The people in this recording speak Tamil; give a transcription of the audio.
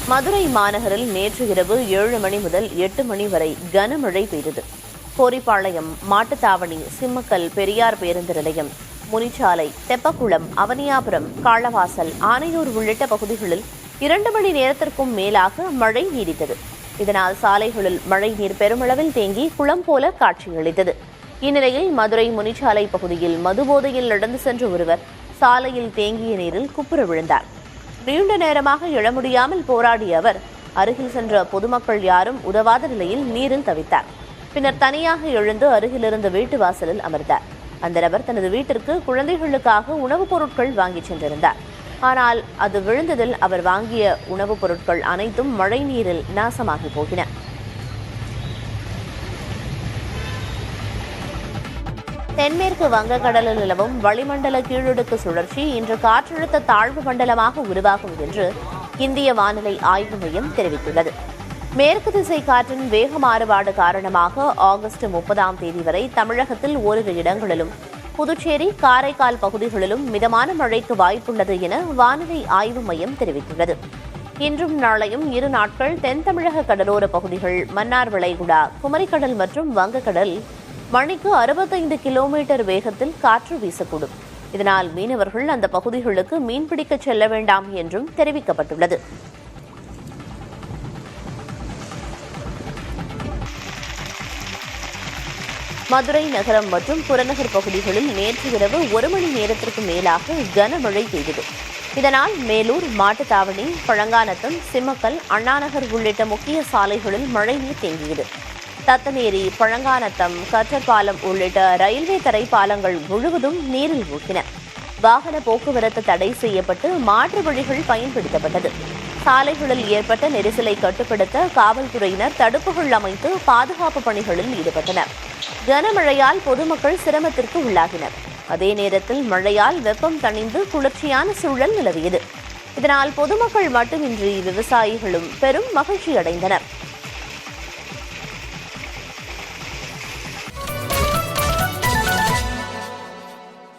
மதுரை மாநகரில் நேற்று இரவு 7 மணி முதல் 8 மணி வரை கனமழை பெய்தது. கோரிப்பாளையம், மாட்டுத்தாவணி, சிம்மக்கல், பெரியார் பேருந்து நிலையம், முனிச்சாலை, தெப்பக்குளம், அவனியாபுரம், காளவாசல், ஆனையூர் உள்ளிட்ட பகுதிகளில் 2 மணி நேரத்திற்கும் மேலாக மழை நீடித்தது. இதனால் சாலைகளில் மழை நீர் பெருமளவில் தேங்கி குளம் போல காட்சியளித்தது. இந்நிலையில் மதுரை முனிச்சாலை பகுதியில் மதுபோதையில் நடந்து சென்ற ஒருவர் சாலையில் தேங்கிய நீரில் குப்புற விழுந்தார். நீண்ட நேரமாக எழ முடியாமல் போராடிய அவர் அருகில் சென்ற பொதுமக்கள் யாரும் உதவாத நிலையில் நீரில் தவித்தார். பின்னர் தனியாக எழுந்து அருகிலிருந்த வீட்டு வாசலில் அமர்ந்தார். அந்த நபர் தனது வீட்டிற்கு குழந்தைகளுக்காக உணவுப் பொருட்கள் வாங்கிச் சென்றிருந்தார். ஆனால் அது விழுந்ததில் அவர் வாங்கிய உணவுப் பொருட்கள் அனைத்தும் மழை நீரில் நாசமாகி போகின. தென்மேற்கு வங்கக்கடலில் நிலவும் வளிமண்டல கீழடுக்கு சுழற்சி இன்று காற்றழுத்த தாழ்வு மண்டலமாக உருவாகும் என்று இந்திய வானிலை ஆய்வு மையம் தெரிவித்துள்ளது. மேற்கு திசை காற்றின் வேக மாறுபாடு காரணமாக ஆகஸ்ட் 30ஆம் தேதி வரை தமிழகத்தில் ஓரிரு இடங்களிலும் புதுச்சேரி, காரைக்கால் பகுதிகளிலும் மிதமான மழைக்கு வாய்ப்புள்ளது என வானிலை ஆய்வு மையம் தெரிவித்துள்ளது. இன்றும் நாளையும் 2 நாட்கள் தென் தமிழக கடலோர பகுதிகள், மன்னார் வளைகுடா, குமரிக்கடல் மற்றும் வங்கக்கடல் மணிக்கு 65 கிலோமீட்டர் வேகத்தில் காற்று வீசக்கூடும். இதனால் மீனவர்கள் அந்த பகுதிகளுக்கு மீன்பிடிக்க செல்ல வேண்டாம் என்றும் தெரிவிக்கப்பட்டுள்ளது. மதுரை நகரம் மற்றும் புறநகர் பகுதிகளில் நேற்று இரவு 1 மணி நேரத்திற்கு மேலாக கனமழை பெய்தது. இதனால் மேலூர், மாட்டுத்தாவணி, பழங்காநத்தம், சிம்மக்கல், அண்ணாநகர் உள்ளிட்ட முக்கிய சாலைகளில் மழைநீர் தேங்கியது. தத்தநேரி, பழங்காநத்தம், கற்றப்பாலம் உள்ளிட்ட ரயில்வே தரைப்பாலங்கள் முழுவதும் நீரில் மூழ்கின. வாகன போக்குவரத்து தடை செய்யப்பட்டு மாற்று வழிகள் பயன்படுத்தப்பட்டது. சாலைகளில் ஏற்பட்ட நெரிசலை கட்டுப்படுத்த காவல்துறையினர் தடுப்புகள் அமைத்து பாதுகாப்பு பணிகளில் ஈடுபட்டனர். கனமழையால் பொதுமக்கள் சிரமத்திற்கு உள்ளாகினர். அதே நேரத்தில் மழையால் வெப்பம் தணிந்து குளிர்ச்சியான சூழல் நிலவியது. இதனால் பொதுமக்கள் மட்டுமின்றி விவசாயிகளும் பெரும் மகிழ்ச்சி அடைந்தனர்.